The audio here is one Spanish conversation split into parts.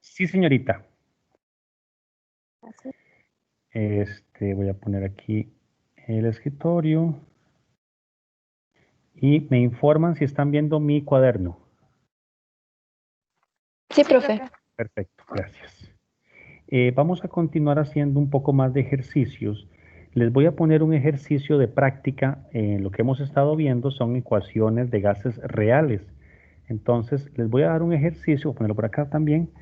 Sí, señorita. Así. Voy a poner aquí el escritorio. Y me informan si están viendo mi cuaderno. Sí, profe. Perfecto, gracias. Vamos a continuar haciendo un poco más de ejercicios. Les voy a poner un ejercicio de práctica. Lo que hemos estado viendo son ecuaciones de gases reales. Entonces, les voy a dar un ejercicio, voy a ponerlo por acá también.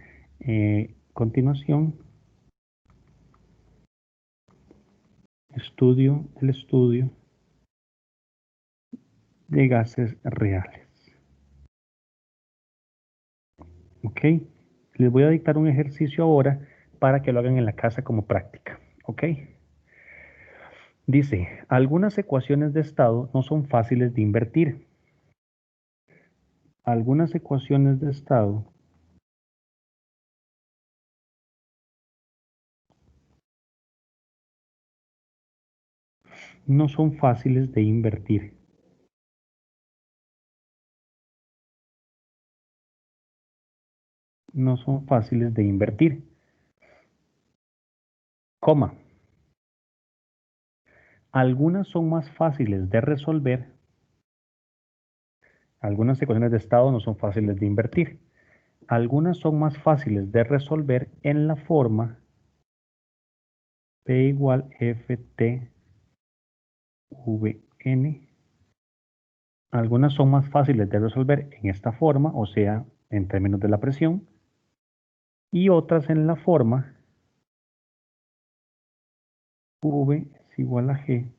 Continuación, el estudio de gases reales. ¿Ok? Les voy a dictar un ejercicio ahora para que lo hagan en la casa como práctica. ¿Ok? Dice, algunas ecuaciones de estado no son fáciles de invertir. Algunas ecuaciones de estado no son fáciles de invertir. No son fáciles de invertir. Coma. Algunas son más fáciles de resolver. Algunas ecuaciones de estado no son fáciles de invertir. Algunas son más fáciles de resolver en la forma P igual FT Vn. Algunas son más fáciles de resolver en esta forma, o sea, en términos de la presión, y otras en la forma V es igual a G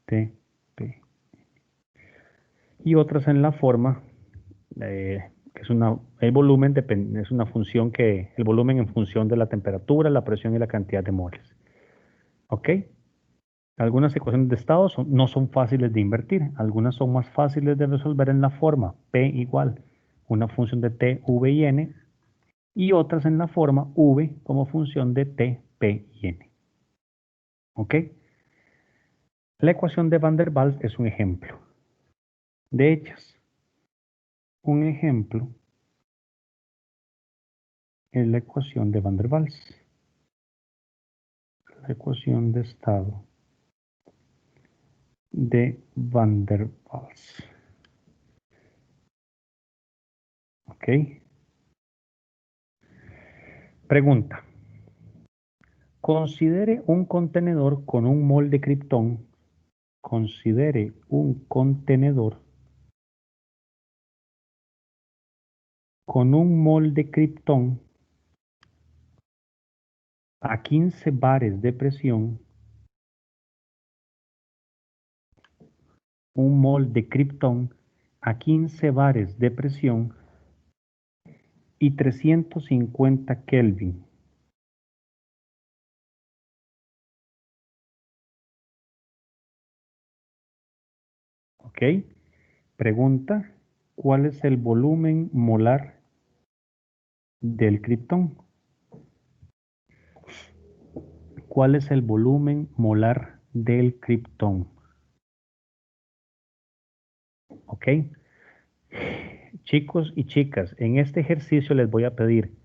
T P. Y otras en la forma que es el volumen es una función que el volumen en función de la temperatura, la presión y la cantidad de moles. ¿Ok? Algunas ecuaciones de estado no son fáciles de invertir, algunas son más fáciles de resolver en la forma P igual una función de T, V y N, y otras en la forma V como función de T, P y N. ¿Ok? La ecuación de Van der Waals es un ejemplo de ellas. Un ejemplo es la ecuación de Van der Waals, la ecuación de estado de Van der Waals. ¿Ok? Pregunta. Considere un contenedor con un mol de kriptón. Considere un contenedor con un mol de kriptón a 15 bares de presión. Un mol de kriptón a 15 bares de presión y 350 Kelvin. ¿Ok? Pregunta, ¿cuál es el volumen molar del kriptón? ¿Cuál es el volumen molar del kriptón? ¿Ok? Chicos y chicas, en este ejercicio les voy a pedir,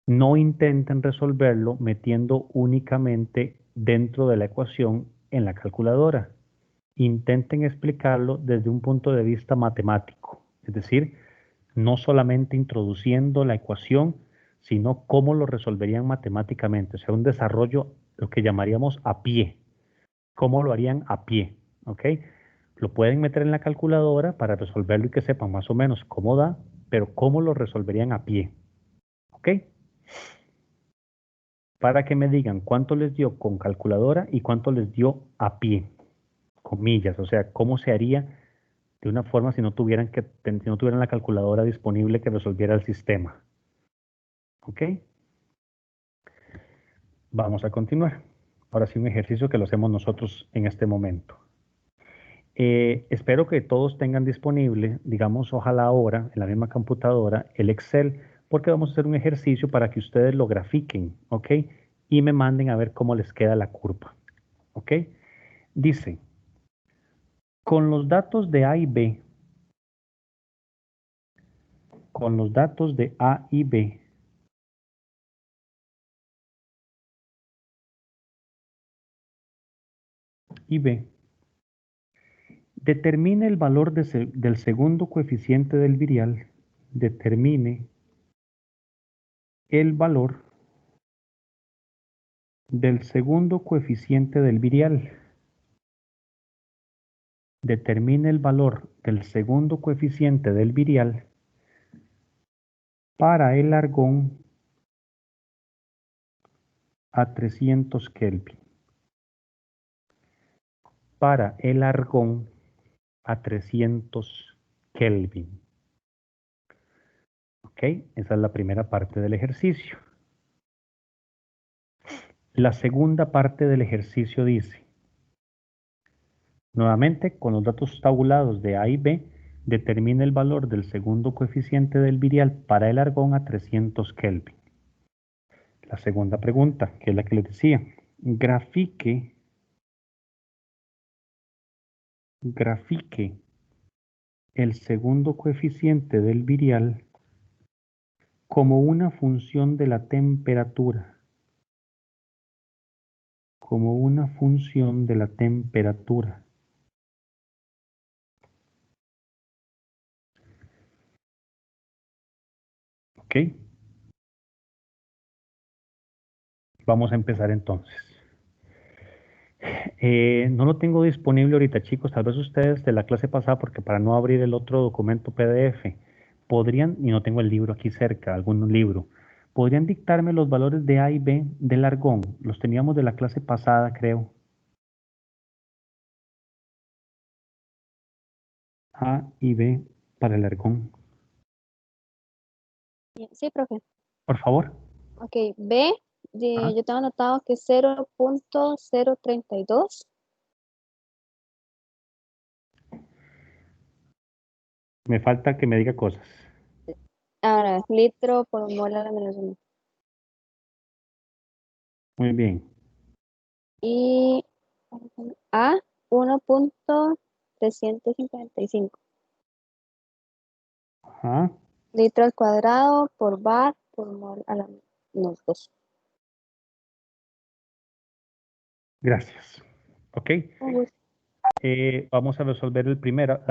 no intenten resolverlo metiendo únicamente dentro de la ecuación en la calculadora. Intenten explicarlo desde un punto de vista matemático, es decir, no solamente introduciendo la ecuación, sino cómo lo resolverían matemáticamente, o sea, un desarrollo, lo que llamaríamos a pie, cómo lo harían a pie, ¿ok? Lo pueden meter en la calculadora para resolverlo y que sepan más o menos cómo da, pero cómo lo resolverían a pie, ¿ok? Para que me digan cuánto les dio con calculadora y cuánto les dio a pie, comillas, o sea, cómo se haría de una forma si no tuvieran la calculadora disponible que resolviera el sistema. ¿Ok? Vamos a continuar. Ahora sí, un ejercicio que lo hacemos nosotros en este momento. Espero que todos tengan disponible, digamos, ojalá ahora, en la misma computadora, el Excel, porque vamos a hacer un ejercicio para que ustedes lo grafiquen, ¿ok? Y me manden a ver cómo les queda la curva, ¿ok? Dice, con los datos de A y B, con los datos de A y B, y B. Determine el valor del segundo coeficiente del virial. Determine el valor del segundo coeficiente del virial. Determine el valor del segundo coeficiente del virial para el argón a 300 Kelvin. Para el argón a 300 Kelvin. ¿Ok? Esa es la primera parte del ejercicio. La segunda parte del ejercicio dice, nuevamente, con los datos tabulados de A y B, determina el valor del segundo coeficiente del virial para el argón a 300 Kelvin. La segunda pregunta, que es la que les decía, grafique el segundo coeficiente del virial como una función de la temperatura. Como una función de la temperatura. ¿Ok? Vamos a empezar entonces. No lo tengo disponible ahorita, chicos. Tal vez ustedes de la clase pasada, porque para no abrir el otro documento PDF, podrían, y no tengo el libro aquí cerca, algún libro, podrían dictarme los valores de A y B del argón. Los teníamos de la clase pasada, creo. A y B para el argón. Sí, profe. Por favor. Ok, B, Ah, yo tengo anotado que 0.032. me falta que me diga cosas. Ahora, litro por mol a la menos 1. Muy bien. Y A, 1.355. Ajá. Litro al cuadrado por bar por mol a la menos 2. Gracias. Ok. Vamos a resolver la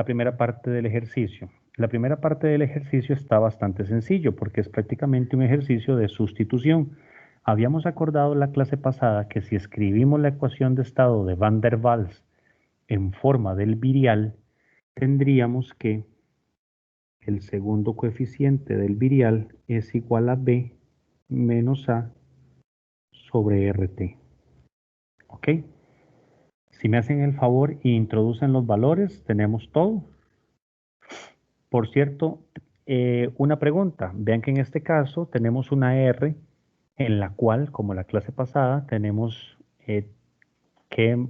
primera parte del ejercicio. La primera parte del ejercicio está bastante sencillo porque es prácticamente un ejercicio de sustitución. Habíamos acordado la clase pasada que si escribimos la ecuación de estado de Van der Waals en forma del virial, tendríamos que el segundo coeficiente del virial es igual a B menos A sobre RT. ¿Ok? Si me hacen el favor e introducen los valores, tenemos todo. Por cierto, una pregunta. Vean que en este caso tenemos una R en la cual, como la clase pasada, tenemos que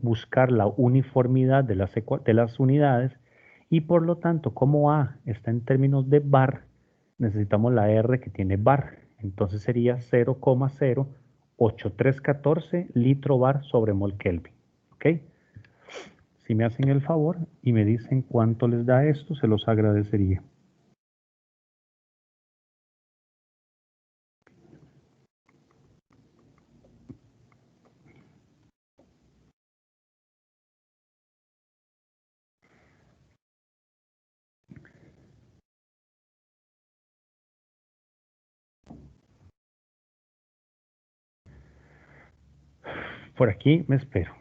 buscar la uniformidad de las unidades y por lo tanto, como A está en términos de bar, necesitamos la R que tiene bar. Entonces sería 0,08314 litro bar sobre mol Kelvin. ¿Ok? Si me hacen el favor y me dicen cuánto les da esto, se los agradecería. Por aquí me espero.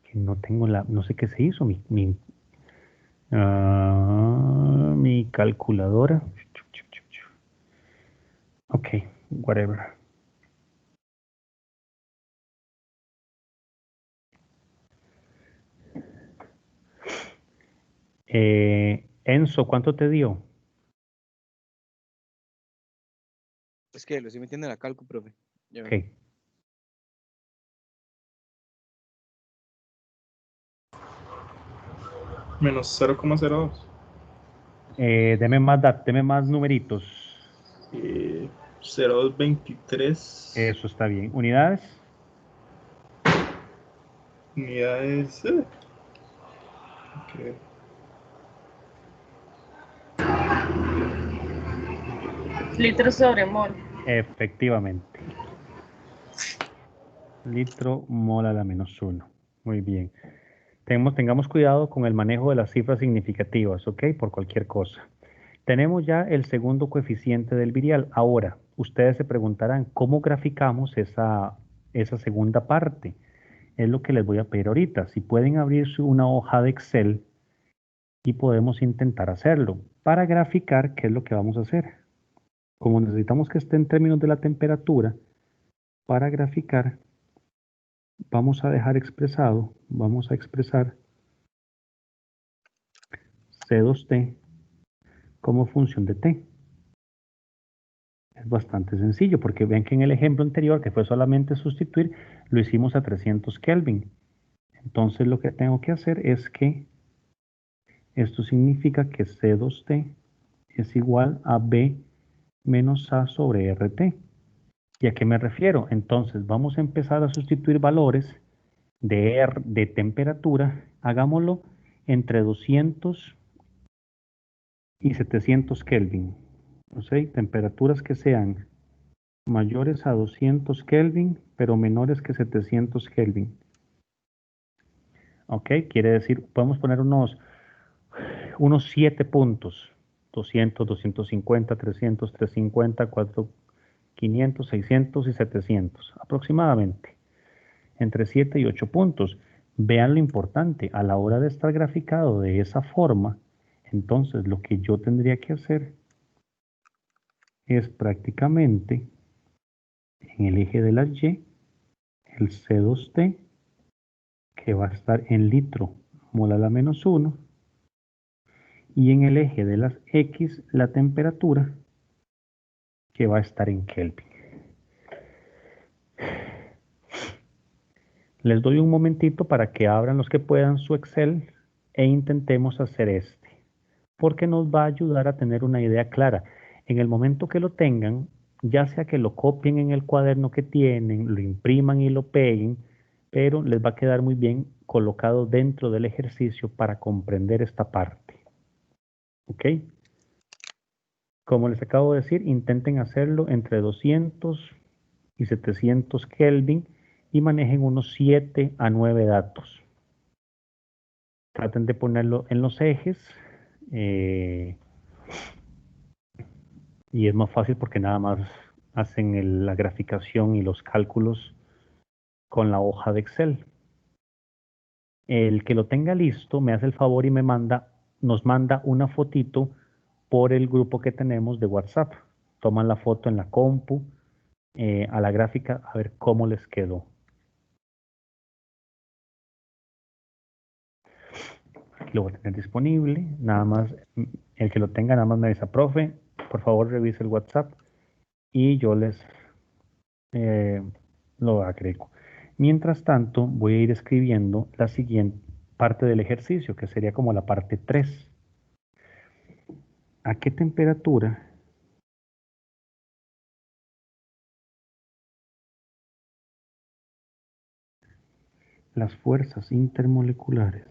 Que no tengo no sé qué se hizo, mi calculadora. Ok, whatever. Enzo, ¿cuánto te dio? Es que lo estoy metiendo en la calco, profe. Ya Ok. ven. Menos 0,02. Deme más numeritos. 0,23 Eso está bien. ¿Unidades? unidades. Ok. Litros sobre mol. Efectivamente. Litro mol a la menos 1. Muy bien. Tengamos cuidado con el manejo de las cifras significativas, ¿ok? Por cualquier cosa. Tenemos ya el segundo coeficiente del virial. Ahora, ustedes se preguntarán, ¿cómo graficamos esa segunda parte? Es lo que les voy a pedir ahorita. Si pueden abrir una hoja de Excel y podemos intentar hacerlo. Para graficar, ¿qué es lo que vamos a hacer? Como necesitamos que esté en términos de la temperatura, para graficar, vamos a dejar expresado, vamos a expresar C2T como función de T. Es bastante sencillo porque vean que en el ejemplo anterior, que fue solamente sustituir, lo hicimos a 300 Kelvin. Entonces lo que tengo que hacer es que esto significa que C2T es igual a B menos A sobre RT. ¿Y a qué me refiero? Entonces vamos a empezar a sustituir valores de temperatura. Hagámoslo entre 200 y 700 Kelvin. O sea, temperaturas que sean mayores a 200 Kelvin, pero menores que 700 Kelvin. Ok, quiere decir, podemos poner unos 7 puntos. 200, 250, 300, 350, 4, 500, 600 y 700 aproximadamente. Entre 7 y 8 puntos. Vean lo importante, a la hora de estar graficado de esa forma, entonces lo que yo tendría que hacer es prácticamente en el eje de las Y, el C2T, que va a estar en litro molar a menos 1, y en el eje de las X, la temperatura, que va a estar en Kelvin. Les doy un momentito para que abran los que puedan su Excel e intentemos hacer este, porque nos va a ayudar a tener una idea clara. En el momento que lo tengan, ya sea que lo copien en el cuaderno que tienen, lo impriman y lo peguen, pero les va a quedar muy bien colocado dentro del ejercicio para comprender esta parte. ¿Ok? Como les acabo de decir, intenten hacerlo entre 200 y 700 Kelvin y manejen unos 7 a 9 datos. Traten de ponerlo en los ejes y es más fácil porque nada más hacen la graficación y los cálculos con la hoja de Excel. El que lo tenga listo me hace el favor y nos manda una fotito por el grupo que tenemos de WhatsApp. Toman la foto en la compu, a la gráfica, a ver cómo les quedó. Aquí lo voy a tener disponible. Nada más, el que lo tenga, nada más me avisa, profe, por favor revise el WhatsApp y yo les lo agrego. Mientras tanto, voy a ir escribiendo la siguiente parte del ejercicio, que sería como la parte 3. ¿A qué temperatura las fuerzas intermoleculares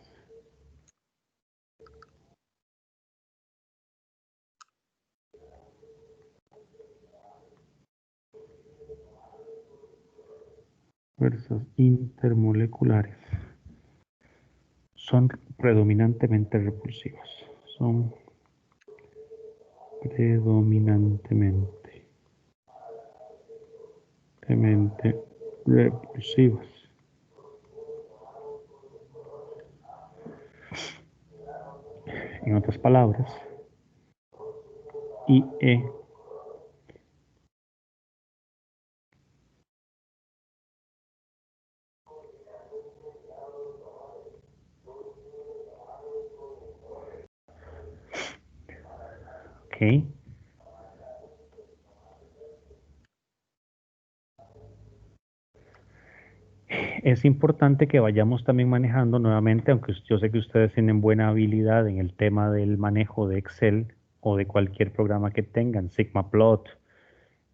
son predominantemente repulsivas? Son predominantemente repulsivas. En otras palabras, IE ok. Es importante que vayamos también manejando nuevamente, aunque yo sé que ustedes tienen buena habilidad en el tema del manejo de Excel o de cualquier programa que tengan, Sigmaplot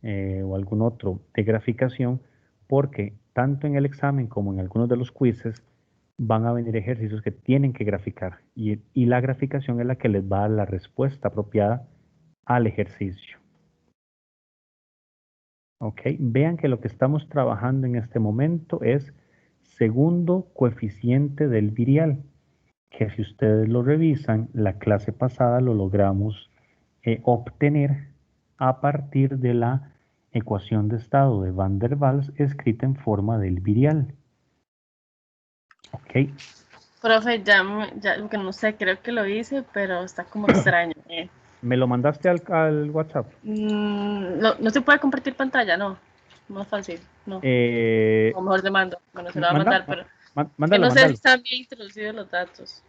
o algún otro de graficación, porque tanto en el examen como en algunos de los quizzes van a venir ejercicios que tienen que graficar y la graficación es la que les va a dar la respuesta apropiada al ejercicio. Ok, vean que lo que estamos trabajando en este momento es segundo coeficiente del virial, que si ustedes lo revisan, la clase pasada lo logramos obtener a partir de la ecuación de estado de Van der Waals escrita en forma del virial. ¿Ok? Profe, ya, que no sé, creo que lo hice, pero está como extraño. ¿Me lo mandaste al WhatsApp? No se puede compartir pantalla, no. Más fácil, no. O mejor te mando. Bueno, se lo va a mandar, pero que Mándalo, no sé si mándalo. están bien introducidos los datos.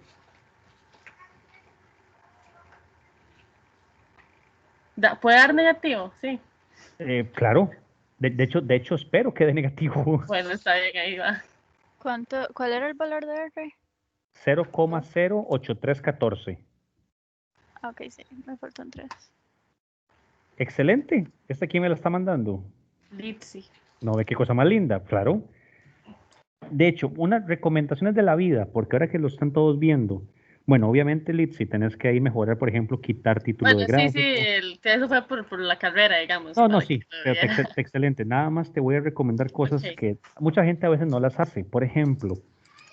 ¿Puede dar negativo? Sí. Claro. De hecho, espero que dé negativo. Bueno, está bien, ahí va. ¿Cuál era el valor de R? 0,08314. Ok, sí, me faltan 3. Excelente. ¿Esta quién me la está mandando? Litsi. No ve qué cosa más linda, claro. De hecho, unas recomendaciones de la vida, porque ahora que lo están todos viendo, bueno, obviamente, Liz, si tenés que ahí mejorar, por ejemplo, quitar título de Bueno, sí, gráfico. eso fue por la carrera, digamos. No, para sí, que lo pero viera. excelente. Nada más te voy a recomendar cosas Ok. que mucha gente a veces no las hace. Por ejemplo,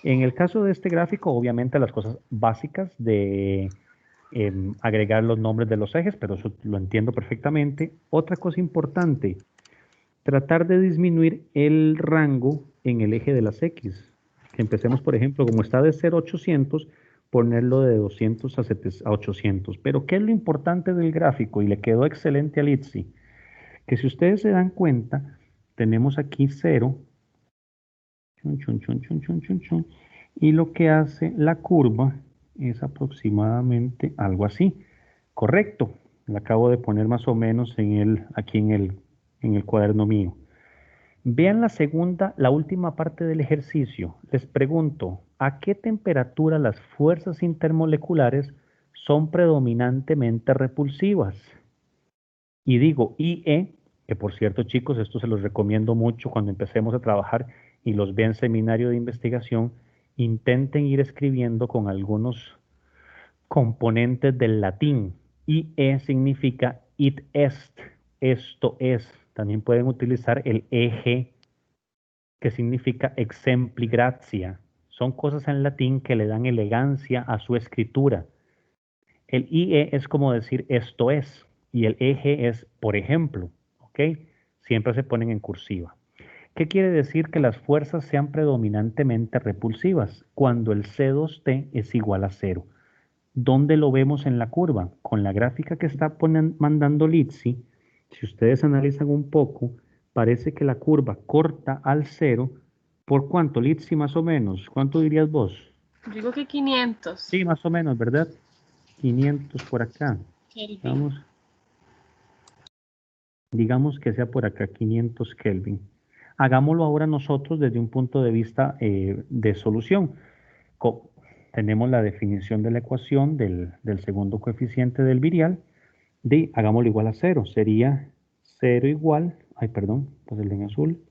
en el caso de este gráfico, obviamente las cosas básicas de agregar los nombres de los ejes, pero eso lo entiendo perfectamente. Otra cosa importante, tratar de disminuir el rango en el eje de las X. Que empecemos, por ejemplo, como está de 0 a 800, ponerlo de 200 a 800. Pero, ¿qué es lo importante del gráfico? Y le quedó excelente a Litsi. Que si ustedes se dan cuenta, tenemos aquí 0, chun, chun, chun, chun, chun, chun, chun, y lo que hace la curva es aproximadamente algo así. Correcto, la acabo de poner más o menos aquí en el cuaderno mío. Vean la última parte del ejercicio. Les pregunto, ¿a qué temperatura las fuerzas intermoleculares son predominantemente repulsivas? Y digo IE, que por cierto, chicos, esto se los recomiendo mucho cuando empecemos a trabajar y los vean en seminario de investigación, intenten ir escribiendo con algunos componentes del latín. IE significa it est, esto es. También pueden utilizar el eje, que significa exempli gratia. Son cosas en latín que le dan elegancia a su escritura. El IE es como decir esto es, y el eje es por ejemplo, ¿ok? Siempre se ponen en cursiva. ¿Qué quiere decir que las fuerzas sean predominantemente repulsivas? Cuando el C2T es igual a 0. ¿Dónde lo vemos en la curva? Con la gráfica que está mandando Litsi, si ustedes analizan un poco, parece que la curva corta al 0. ¿Por cuánto, Litsi, más o menos? ¿Cuánto dirías vos? Digo que 500. Sí, más o menos, ¿verdad? 500 por acá. Kelvin. Digamos que sea por acá 500 Kelvin. Hagámoslo ahora nosotros desde un punto de vista de solución. Tenemos la definición de la ecuación del segundo coeficiente del virial. Hagámoslo igual a 0. Sería 0 igual, pues el en azul.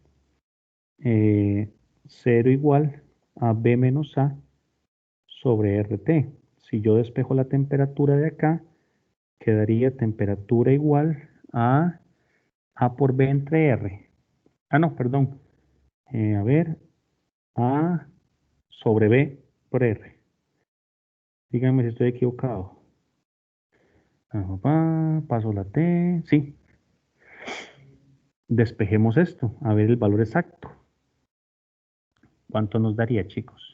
0 igual a B menos A sobre RT. Si yo despejo la temperatura de acá, quedaría temperatura igual a por B entre R. No, perdón. A ver, A sobre B por R. Díganme si estoy equivocado. Paso la T. Sí. Despejemos esto. A ver el valor exacto. ¿Cuánto nos daría, chicos?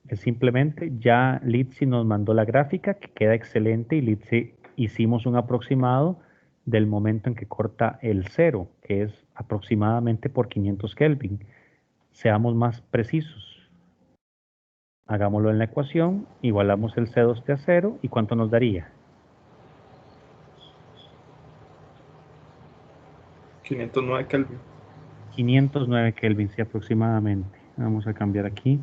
Es simplemente ya Litsi nos mandó la gráfica que queda excelente y Litsi hicimos un aproximado del momento en que corta el 0, que es aproximadamente por 500 Kelvin. Seamos más precisos. Hagámoslo en la ecuación, igualamos el C2T a 0 y ¿cuánto nos daría? 509 Kelvin. 509 Kelvin, sí, aproximadamente. Vamos a cambiar aquí.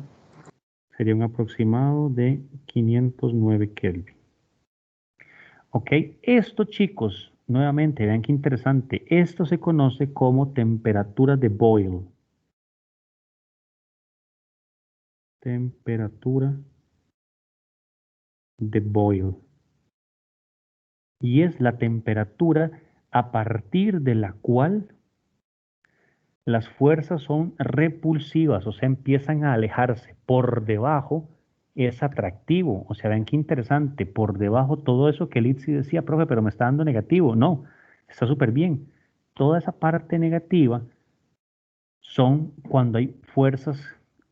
Sería un aproximado de 509 Kelvin. Ok, esto chicos, nuevamente, vean qué interesante. Esto se conoce como temperatura de Boyle. Temperatura de Boyle. Y es la temperatura a partir de la cual las fuerzas son repulsivas, o sea, empiezan a alejarse. Por debajo es atractivo, o sea, vean qué interesante, por debajo todo eso que Litsi decía, profe, pero me está dando negativo. No, está súper bien. Toda esa parte negativa son cuando hay fuerzas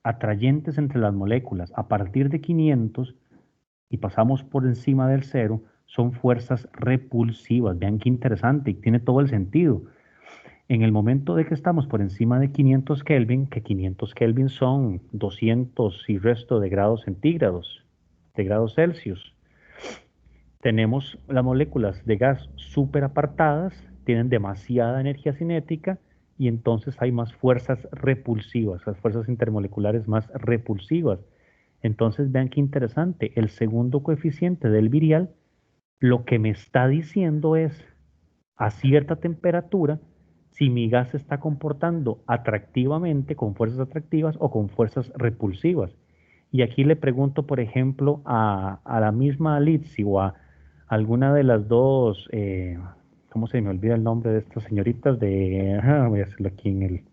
atrayentes entre las moléculas. A partir de 500 y pasamos por encima del cero, son fuerzas repulsivas. Vean qué interesante y tiene todo el sentido. En el momento de que estamos por encima de 500 Kelvin, que 500 Kelvin son 200 y resto de grados centígrados, de grados Celsius, tenemos las moléculas de gas súper apartadas, tienen demasiada energía cinética y entonces hay más fuerzas repulsivas, las fuerzas intermoleculares más repulsivas. Entonces vean qué interesante, el segundo coeficiente del virial lo que me está diciendo es a cierta temperatura si mi gas se está comportando atractivamente con fuerzas atractivas o con fuerzas repulsivas. Y aquí le pregunto, por ejemplo, a la misma Litsi o a alguna de las dos, ¿cómo se me olvida el nombre de estas señoritas? Voy a hacerlo aquí en el,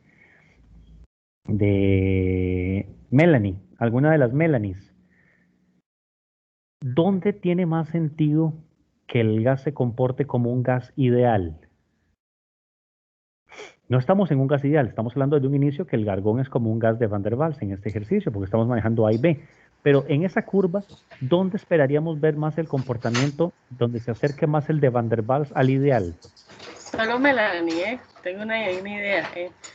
de Melanie, alguna de las Melanies. ¿Dónde tiene más sentido que el gas se comporte como un gas ideal? No estamos en un gas ideal, estamos hablando de un inicio que el argón es como un gas de Van der Waals en este ejercicio, porque estamos manejando A y B. Pero en esa curva, ¿dónde esperaríamos ver más el comportamiento, donde se acerque más el de Van der Waals al ideal? Solo Melanie, tengo una idea.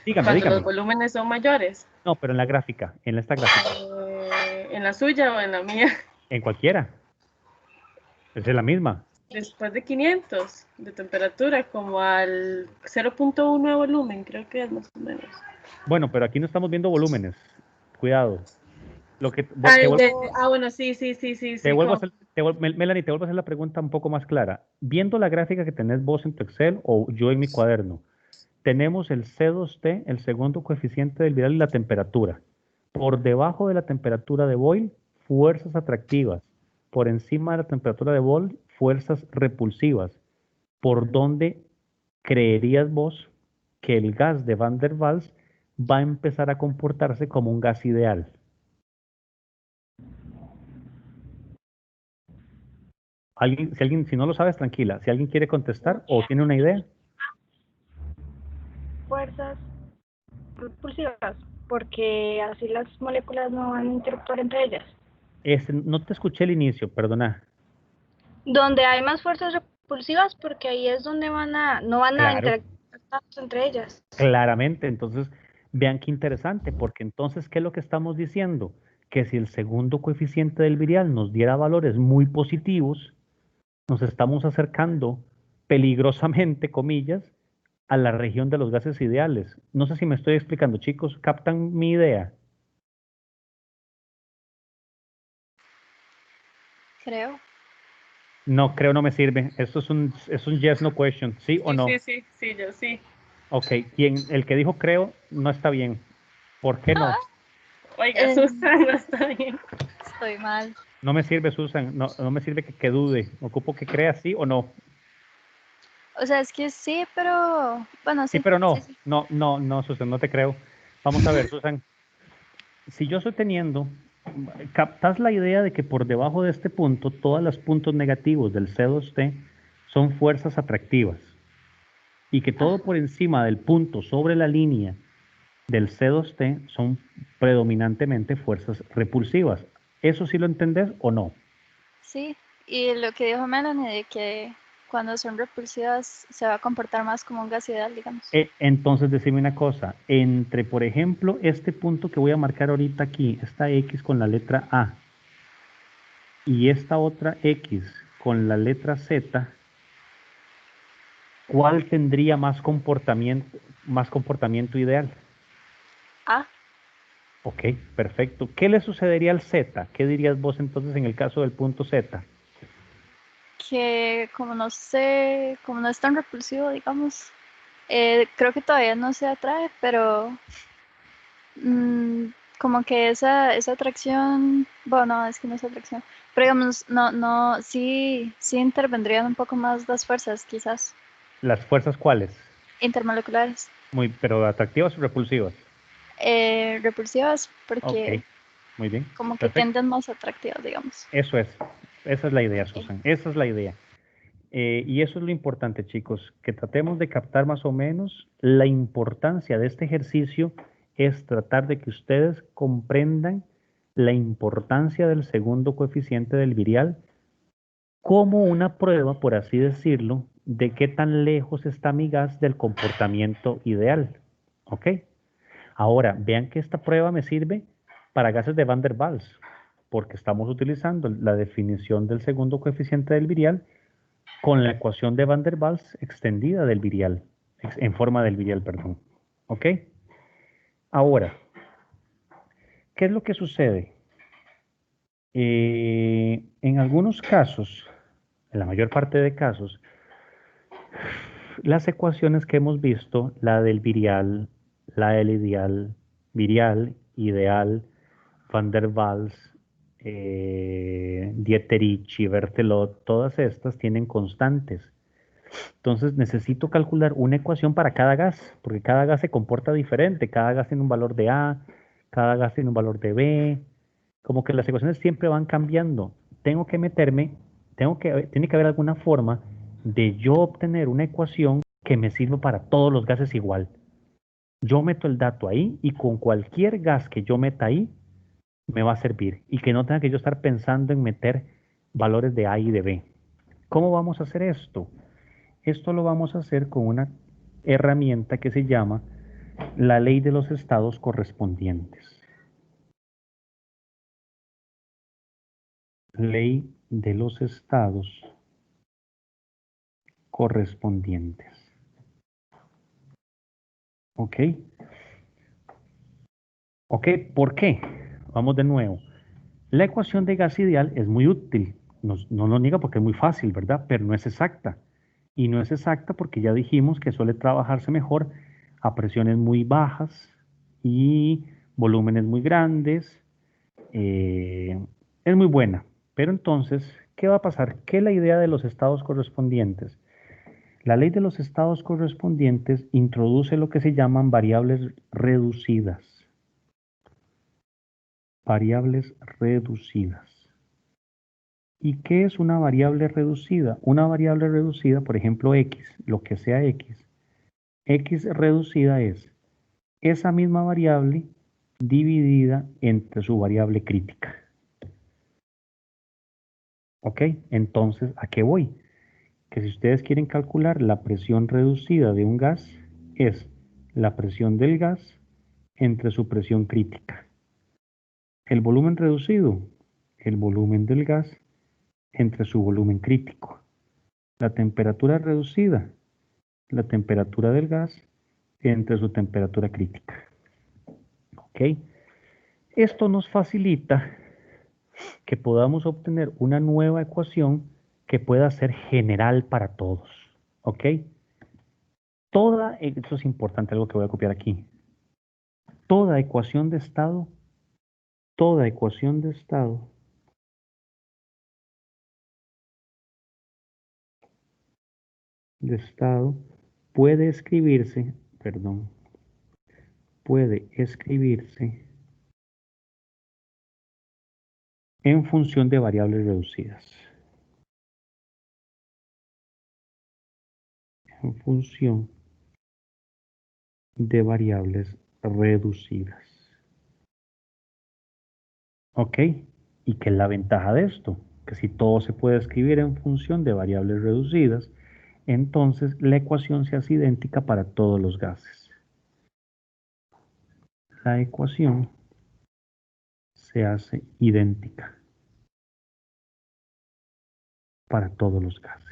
Dígame. Los volúmenes son mayores. No, pero en la gráfica, en esta gráfica. ¿En la suya o en la mía? En cualquiera. Es la misma. Después de 500 de temperatura, como al 0.1 de volumen, creo que es más o menos. Bueno, pero aquí no estamos viendo volúmenes. Cuidado. Bueno, sí. Melanie, te vuelvo a hacer la pregunta un poco más clara. Viendo la gráfica que tenés vos en tu Excel o yo en mi cuaderno, tenemos el C2T, el segundo coeficiente del virial y la temperatura. Por debajo de la temperatura de Boyle, fuerzas atractivas. Por encima de la temperatura de Boyle, fuerzas repulsivas. ¿Por dónde creerías vos que el gas de Van der Waals va a empezar a comportarse como un gas ideal? Si no lo sabes, tranquila. Si alguien quiere contestar o tiene una idea. Fuerzas repulsivas, porque así las moléculas no van a interactuar entre ellas. No te escuché el inicio, perdona. Donde hay más fuerzas repulsivas, porque ahí es donde no van a interactuar entre ellas. Claramente, entonces, vean qué interesante, porque entonces, ¿qué es lo que estamos diciendo? Que si el segundo coeficiente del virial nos diera valores muy positivos, nos estamos acercando peligrosamente, comillas, a la región de los gases ideales. No sé si me estoy explicando, chicos, ¿captan mi idea? Creo. No, creo no me sirve. Esto es un yes, no question, ¿sí o no? Sí, yo sí. Ok, el que dijo creo no está bien. ¿Por qué no? Oiga, Susan, no está bien. Estoy mal. No me sirve, Susan, no me sirve que dude. Ocupo que crea sí o no. O sea, es que sí, pero bueno, sí. Sí, pero no. Sí. No, Susan, no te creo. Vamos a ver, Susan. Si yo estoy teniendo, captas la idea de que por debajo de este punto, todos los puntos negativos del C2T son fuerzas atractivas. Y que todo por encima del punto sobre la línea del C2T son predominantemente fuerzas repulsivas. ¿Eso sí lo entendés o no? Sí, y lo que dijo Melanie de que cuando son repulsivas se va a comportar más como un gas ideal, digamos. Entonces, decime una cosa. Entre, por ejemplo, este punto que voy a marcar ahorita aquí, esta X con la letra A, y esta otra X con la letra Z, ¿cuál tendría más comportamiento ideal? A. Ok, perfecto. ¿Qué le sucedería al Z? ¿Qué dirías vos entonces en el caso del punto Z? Que como no sé, como no es tan repulsivo, digamos, creo que todavía no se atrae, pero como que esa atracción, bueno, no, es que no es atracción, pero digamos, no, sí intervendrían un poco más las fuerzas, quizás, ¿Las fuerzas cuáles? intermoleculares. Pero atractivas o repulsivas. Repulsivas Ok, porque muy bien, como que perfecto. tienden más atractivas, digamos. Eso es. Esa es la idea, Ok. Susan. Esa es la idea. Y eso es lo importante, chicos, que tratemos de captar más o menos la importancia de este ejercicio es tratar de que ustedes comprendan la importancia del segundo coeficiente del virial como una prueba, por así decirlo, de qué tan lejos está mi gas del comportamiento ideal. ¿Ok? Ahora, vean que esta prueba me sirve para gases de Van der Waals, porque estamos utilizando la definición del segundo coeficiente del virial con la ecuación de Van der Waals extendida del virial, en forma del virial, perdón. ¿Ok? Ahora, ¿qué es lo que sucede? En algunos casos, en la mayor parte de casos, las ecuaciones que hemos visto, la del virial, la del ideal, virial, ideal, Van der Waals, Dieterich y Berthelot, todas estas tienen constantes. Entonces necesito calcular una ecuación para cada gas, porque cada gas se comporta diferente, cada gas tiene un valor de A, cada gas tiene un valor de B, como que las ecuaciones siempre van cambiando. Tengo que meterme, tiene que haber alguna forma de yo obtener una ecuación que me sirva para todos los gases igual. Yo meto el dato ahí y con cualquier gas que yo meta ahí, me va a servir y que no tenga que yo estar pensando en meter valores de A y de B. ¿Cómo vamos a hacer esto? Esto lo vamos a hacer con una herramienta que se llama la ley de los estados correspondientes. Ley de los estados correspondientes. ¿Ok? ¿Ok? ¿Por qué? Vamos de nuevo. La ecuación de gas ideal es muy útil. No nos niega porque es muy fácil, ¿verdad? Pero no es exacta. Y no es exacta porque ya dijimos que suele trabajarse mejor a presiones muy bajas y volúmenes muy grandes. Es muy buena. Pero entonces, ¿qué va a pasar? ¿Qué es la idea de los estados correspondientes? La ley de los estados correspondientes introduce lo que se llaman variables reducidas. Variables reducidas. ¿Y qué es una variable reducida? Una variable reducida, por ejemplo, x, lo que sea x. X reducida es esa misma variable dividida entre su variable crítica. ¿Ok? Entonces, ¿a qué voy? Que si ustedes quieren calcular la presión reducida de un gas, es la presión del gas entre su presión crítica. El volumen reducido, el volumen del gas entre su volumen crítico. La temperatura reducida, la temperatura del gas entre su temperatura crítica. ¿Ok? Esto nos facilita que podamos obtener una nueva ecuación que pueda ser general para todos. ¿Ok? Esto es importante, algo que voy a copiar aquí. Toda ecuación de estado puede escribirse en función de variables reducidas. En función de variables reducidas. ¿Ok? ¿Y qué es la ventaja de esto? Que si todo se puede escribir en función de variables reducidas, entonces la ecuación se hace idéntica para todos los gases. La ecuación se hace idéntica para todos los gases.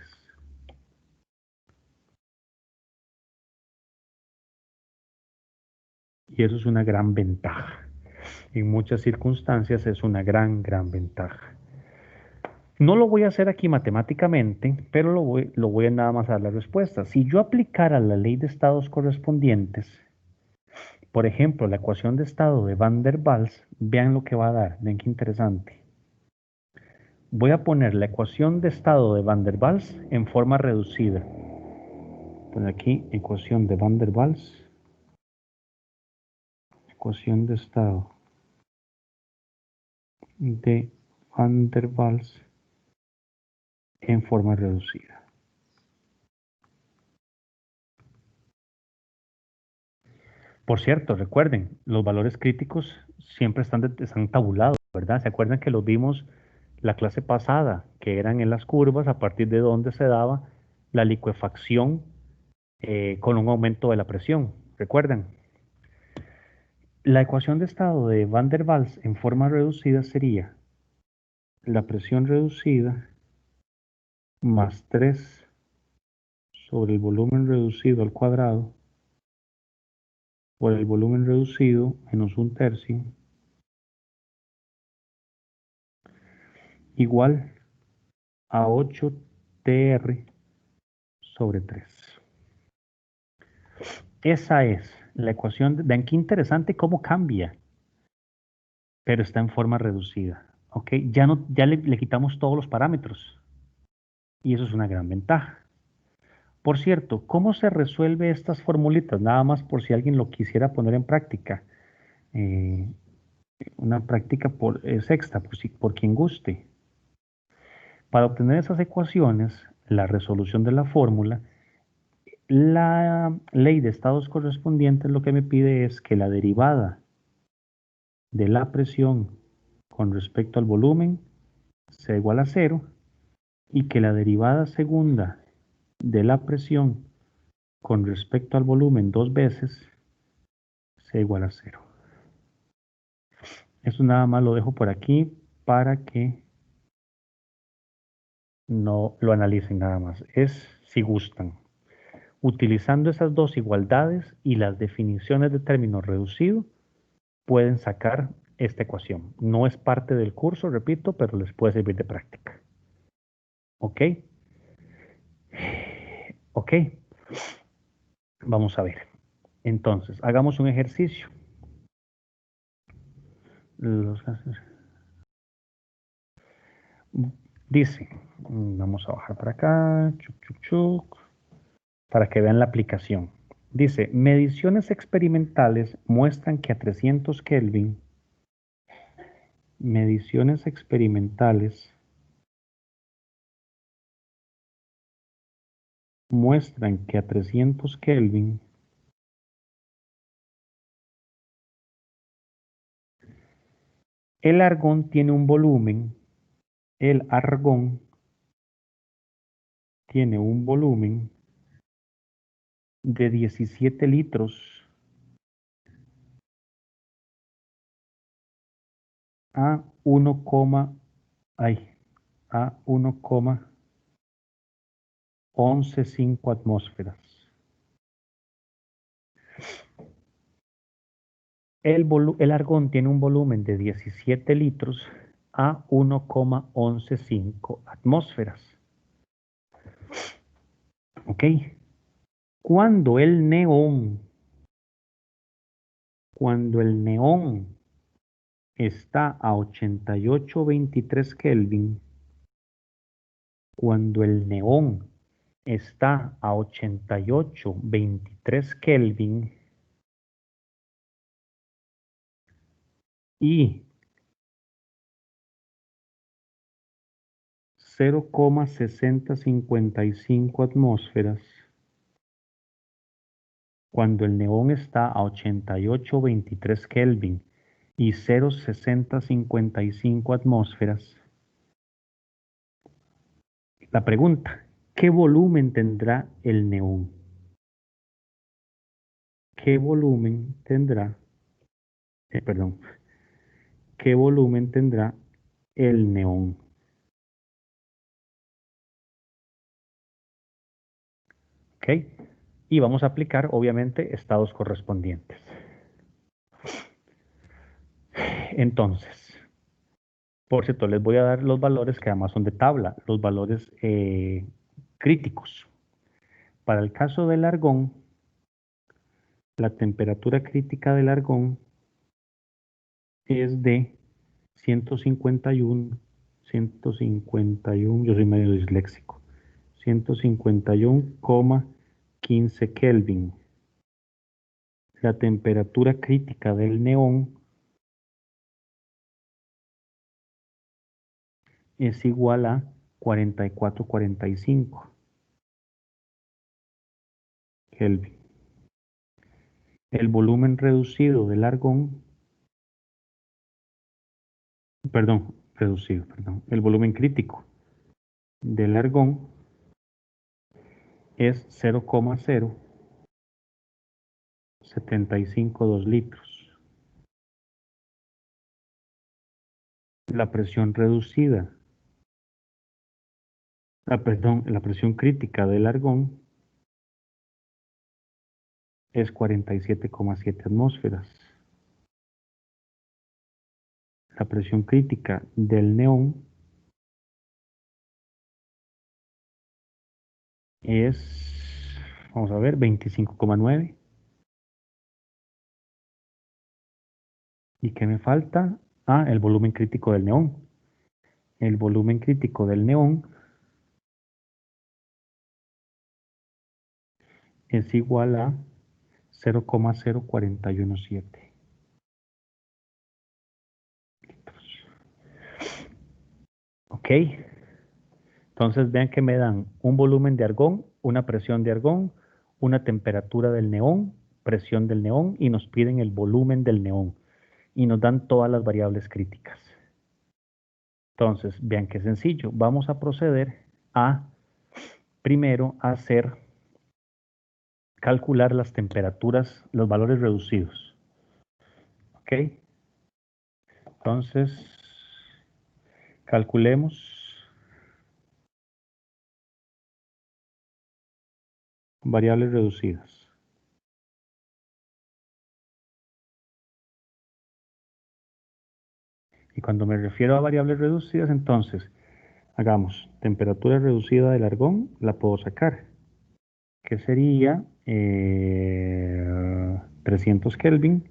Y eso es una gran ventaja. En muchas circunstancias es una gran ventaja. No lo voy a hacer aquí matemáticamente, pero lo voy a nada más a dar la respuesta. Si yo aplicara la ley de estados correspondientes, por ejemplo, la ecuación de estado de Van der Waals, vean lo que va a dar. Vean qué interesante. Voy a poner la ecuación de estado de Van der Waals en forma reducida. Poner aquí ecuación de Van der Waals. Ecuación de estado de Van der Waals en forma reducida. Por cierto, recuerden, los valores críticos siempre están tabulados, ¿verdad? ¿Se acuerdan que los vimos la clase pasada, que eran en las curvas a partir de donde se daba la licuefacción con un aumento de la presión? ¿Recuerdan? La ecuación de estado de Van der Waals en forma reducida sería la presión reducida más 3 sobre el volumen reducido al cuadrado por el volumen reducido menos 1/3 igual a 8 TR sobre 3. Esa es la ecuación. Vean qué interesante cómo cambia, pero está en forma reducida. ¿Ok? Ya le quitamos todos los parámetros y eso es una gran ventaja. Por cierto, ¿cómo se resuelve estas formulitas? Nada más por si alguien lo quisiera poner en práctica. Una práctica sexta, por quien guste. Para obtener esas ecuaciones, la resolución de la fórmula, la ley de estados correspondientes lo que me pide es que la derivada de la presión con respecto al volumen sea igual a 0 y que la derivada segunda de la presión con respecto al volumen 2 veces sea igual a 0. Eso nada más lo dejo por aquí para que no lo analicen nada más. Es si gustan. Utilizando esas dos igualdades y las definiciones de término reducido, pueden sacar esta ecuación. No es parte del curso, repito, pero les puede servir de práctica. ¿Ok? ¿Ok? Vamos a ver. Entonces, hagamos un ejercicio. Dice, vamos a bajar para acá, para que vean la aplicación. Dice, mediciones experimentales muestran que a 300 Kelvin, mediciones experimentales muestran que a 300 Kelvin el argón tiene un volumen, de 17 litros a 1,115 atmósferas. El argón tiene un volumen de 17 litros a 1,115 atmósferas. ¿Ok? Cuando el neón está a 88,23 Kelvin, cuando el neón está a 88,23 Kelvin y 0,6055 atmósferas, cuando el neón está a 88,23 Kelvin y 0,6055 atmósferas. La pregunta, ¿qué volumen tendrá el neón? ¿Qué volumen tendrá? ¿Qué volumen tendrá el neón? ¿Ok? Y vamos a aplicar, obviamente, estados correspondientes. Entonces, por cierto, les voy a dar los valores que además son de tabla, los valores críticos. Para el caso del argón, la temperatura crítica del argón es de 151, yo soy medio disléxico, 151,15 Kelvin. La temperatura crítica del neón es igual a 44,45 Kelvin. El volumen reducido del argón, el volumen crítico del argón es 0,0752 litros. La presión reducida, la presión crítica del argón es 47,7 atmósferas. La presión crítica del neón es, vamos a ver, 25,9. ¿Y qué me falta? Ah, el volumen crítico del neón. El volumen crítico del neón es igual a 0,0417 litros. Ok. Entonces vean que me dan un volumen de argón, una presión de argón, una temperatura del neón, presión del neón y nos piden el volumen del neón. Y nos dan todas las variables críticas. Entonces, vean qué sencillo. Vamos a proceder a, primero, calcular las temperaturas, los valores reducidos. ¿Ok? Entonces, calculemos variables reducidas. Y cuando me refiero a variables reducidas, entonces, hagamos temperatura reducida del argón, la puedo sacar, que sería 300 Kelvin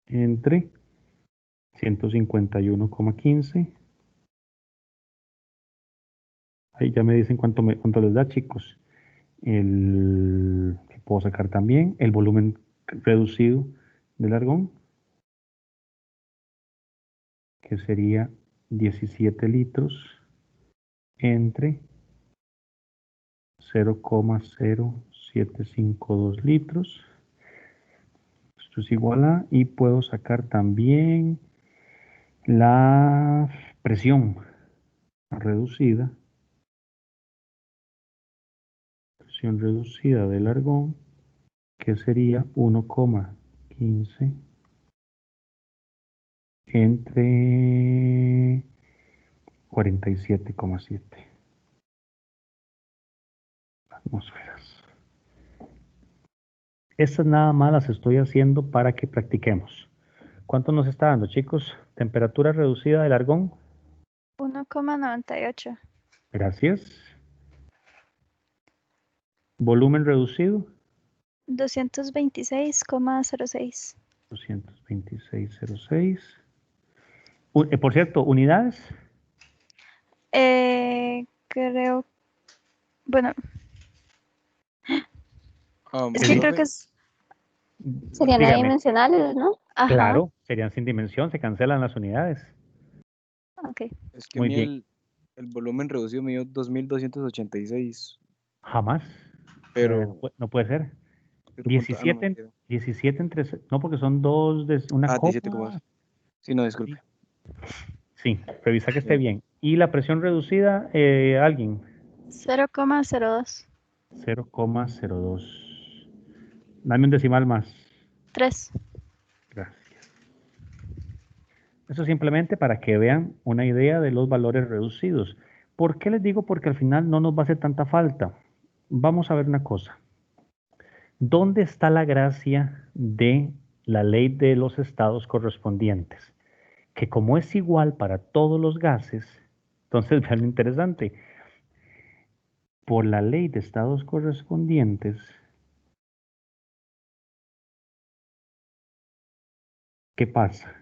entre 151,15. Ahí ya me dicen cuánto les da, chicos. Puedo sacar también el volumen reducido del argón, que sería 17 litros entre 0,0752 litros. Esto es igual a, y puedo sacar también la presión reducida. Presión reducida del argón, que sería 1,15 entre 47,7 atmósferas. Estas nada más las estoy haciendo para que practiquemos. ¿Cuánto nos está dando, chicos? Temperatura reducida del argón. 1,98. Gracias. Volumen reducido. 226,06. 226,06. Por cierto, unidades. Creo, bueno, es que Profe, creo que es, Serían Dígame. adimensionales, ¿no? ajá, Claro, serían sin dimensión, se cancelan las unidades. ok. es que Muy a mí bien. el volumen reducido me dio 2286, Jamás. pero No puede ser. 0,17. 17 entre... No, porque son dos de una copa. 17,2. Sí, no, disculpe. Sí, revisa que esté Sí. bien. ¿Y la presión reducida, alguien? 0,02. 0,02. Dame un decimal más. 3. Gracias. Eso simplemente para que vean una idea de los valores reducidos. ¿Por qué les digo? Porque al final no nos va a hacer tanta falta. Vamos a ver una cosa. ¿Dónde está la gracia de la ley de los estados correspondientes? Que como es igual para todos los gases, entonces vean lo interesante, por la ley de estados correspondientes, ¿qué pasa?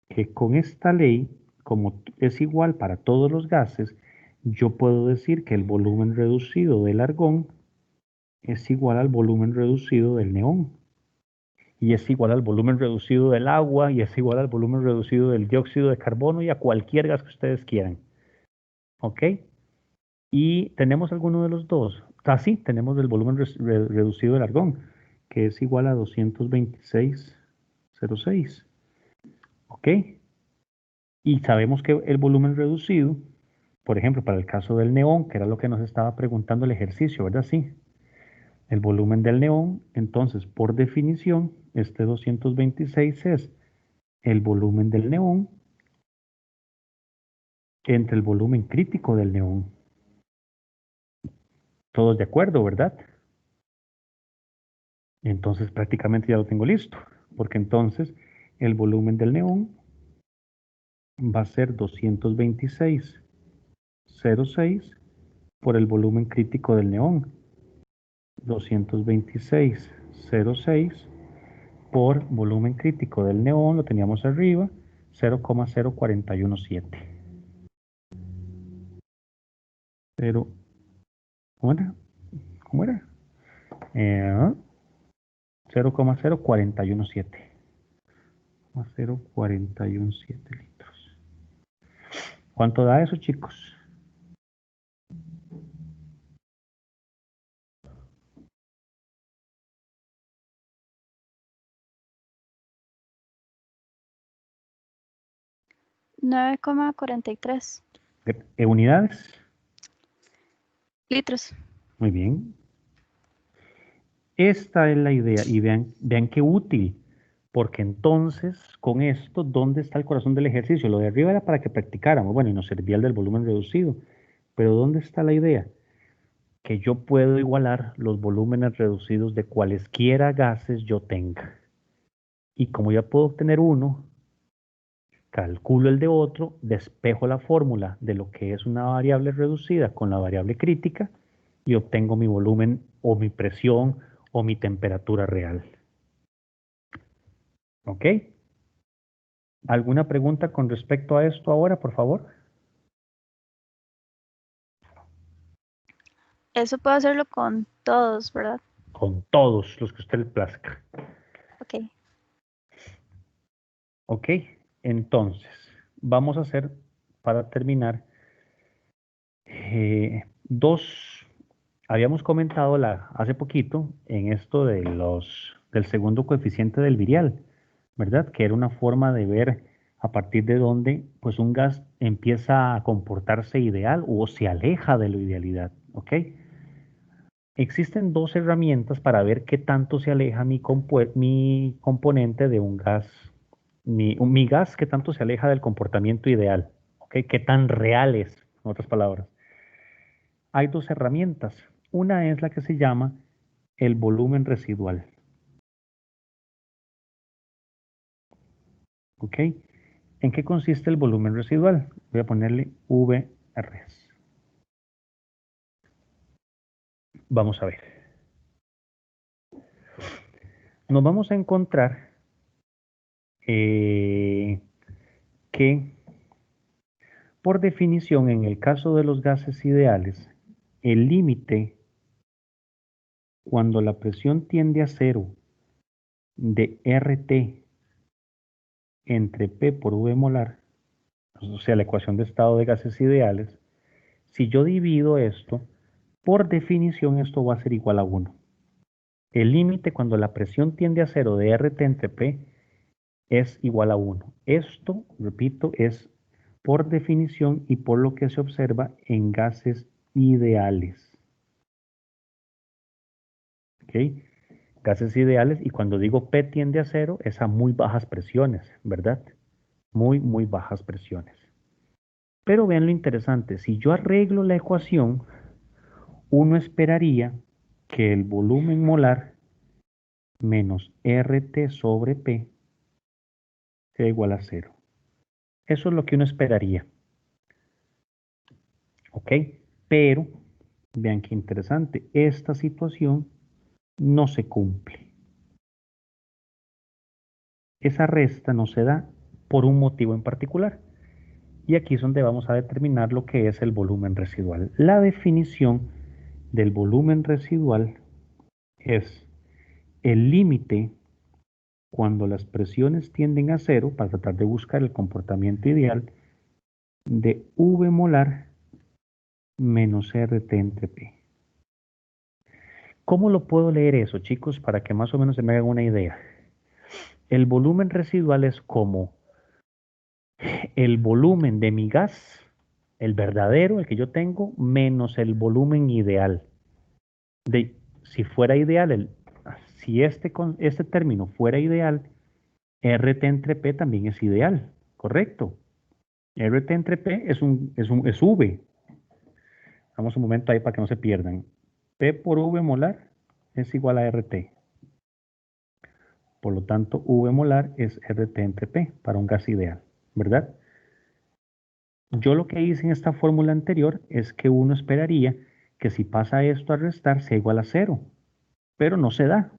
Que con esta ley, como es igual para todos los gases, yo puedo decir que el volumen reducido del argón es igual al volumen reducido del neón. Y es igual al volumen reducido del agua, y es igual al volumen reducido del dióxido de carbono y a cualquier gas que ustedes quieran. ¿Ok? Y tenemos alguno de los dos. Sí, tenemos el volumen reducido del argón, que es igual a 226,06. ¿Ok? Y sabemos que el volumen reducido, por ejemplo, para el caso del neón, que era lo que nos estaba preguntando el ejercicio, ¿verdad? Sí. El volumen del neón, entonces, por definición, este 226 es el volumen del neón entre el volumen crítico del neón. Todos de acuerdo, ¿verdad? Entonces prácticamente ya lo tengo listo, porque entonces el volumen del neón va a ser 226,06 por el volumen crítico del neón. 226,06 por volumen crítico del neón, lo teníamos arriba, 0,0417. Pero, ¿cómo era? ¿Cómo era? 0,0417. 0,417 litros. ¿Cuánto da eso, chicos? $9,43 ¿Unidades? litros. Muy bien. Esta es la idea y vean qué útil, porque entonces con esto, ¿dónde está el corazón del ejercicio? Lo de arriba era para que practicáramos, bueno, y nos servía el del volumen reducido, pero ¿dónde está la idea? Que yo puedo igualar los volúmenes reducidos de cualesquiera gases yo tenga. Y como ya puedo obtener uno, calculo el de otro, despejo la fórmula de lo que es una variable reducida con la variable crítica y obtengo mi volumen o mi presión o mi temperatura real. ¿Ok? ¿Alguna pregunta con respecto a esto ahora, por favor? Eso puedo hacerlo con todos, ¿verdad? Con todos los que usted le plazca. Ok. Ok, entonces, vamos a hacer, para terminar, habíamos comentado hace poquito en esto del segundo coeficiente del virial, ¿verdad? Que era una forma de ver a partir de dónde pues un gas empieza a comportarse ideal o se aleja de la idealidad, ¿ok? Existen dos herramientas para ver qué tanto se aleja mi componente de un gas, mi gas, qué tanto se aleja del comportamiento ideal, ¿ok? Qué tan real es, en otras palabras. Hay dos herramientas. Una es la que se llama el volumen residual. ¿Ok? ¿En qué consiste el volumen residual? Voy a ponerle VRS. Vamos a ver. Nos vamos a encontrar que, por definición, en el caso de los gases ideales, el límite cuando la presión tiende a cero de RT entre P por V molar, o sea, la ecuación de estado de gases ideales, si yo divido esto, por definición esto va a ser igual a 1. El límite cuando la presión tiende a cero de RT entre P es igual a 1. Esto, repito, es por definición y por lo que se observa en gases ideales. ¿Ok? Gases ideales, y cuando digo P tiende a cero, es a muy bajas presiones, ¿verdad? Muy, muy bajas presiones. Pero vean lo interesante, si yo arreglo la ecuación, uno esperaría que el volumen molar menos RT sobre P sea igual a 0. Eso es lo que uno esperaría. ¿Ok? Pero, vean qué interesante, esta situación no se cumple. Esa resta no se da por un motivo en particular. Y aquí es donde vamos a determinar lo que es el volumen residual. La definición del volumen residual es el límite cuando las presiones tienden a 0, para tratar de buscar el comportamiento ideal, de V molar menos RT entre P. ¿Cómo lo puedo leer eso, chicos? Para que más o menos se me hagan una idea. El volumen residual es como el volumen de mi gas, el verdadero, el que yo tengo, menos el volumen ideal. Si fuera ideal, si este término fuera ideal, RT entre P también es ideal, ¿correcto? RT entre P es V. Vamos un momento ahí para que no se pierdan. P por V molar es igual a RT. Por lo tanto, V molar es RT entre P para un gas ideal, ¿verdad? Yo lo que hice en esta fórmula anterior es que uno esperaría que si pasa esto a restar sea igual a 0, pero no se da.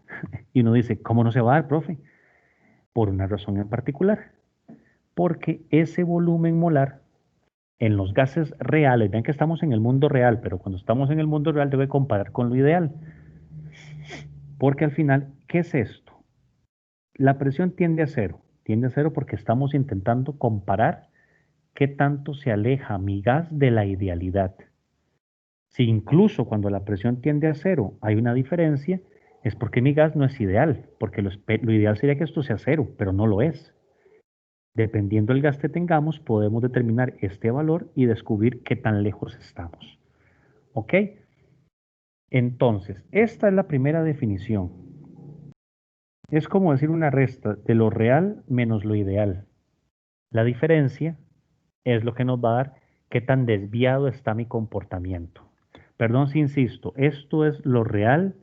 Y uno dice, ¿cómo no se va a dar, profe? Por una razón en particular. Porque ese volumen molar en los gases reales, vean que estamos en el mundo real, pero cuando estamos en el mundo real debe comparar con lo ideal. Porque al final, ¿qué es esto? La presión tiende a 0. Tiende a 0 porque estamos intentando comparar qué tanto se aleja mi gas de la idealidad. Si incluso cuando la presión tiende a 0 hay una diferencia, es porque mi gas no es ideal, porque lo ideal sería que esto sea 0, pero no lo es. Dependiendo del gas que tengamos, podemos determinar este valor y descubrir qué tan lejos estamos. ¿Ok? Entonces, esta es la primera definición. Es como decir una resta de lo real menos lo ideal. La diferencia es lo que nos va a dar qué tan desviado está mi comportamiento. Perdón si insisto, esto es lo real,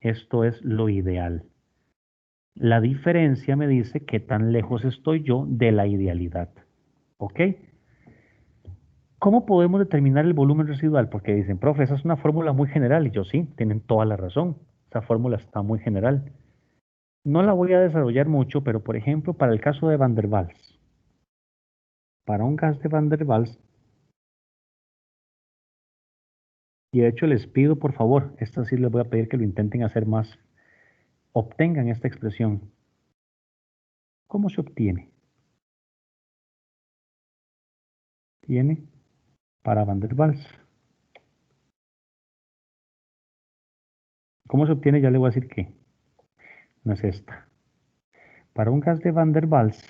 esto es lo ideal. La diferencia me dice qué tan lejos estoy yo de la idealidad. ¿Ok? ¿Cómo podemos determinar el volumen residual? Porque dicen, profe, esa es una fórmula muy general. Y yo sí, tienen toda la razón. Esa fórmula está muy general. No la voy a desarrollar mucho, pero por ejemplo, para el caso de Van der Waals. Para un gas de Van der Waals, y de hecho les pido por favor, esta sí les voy a pedir que lo intenten hacer más, obtengan esta expresión. ¿Cómo se obtiene? Tiene para Van der Waals. ¿Cómo se obtiene? Ya le voy a decir que no es esta. Para un gas de Van der Waals,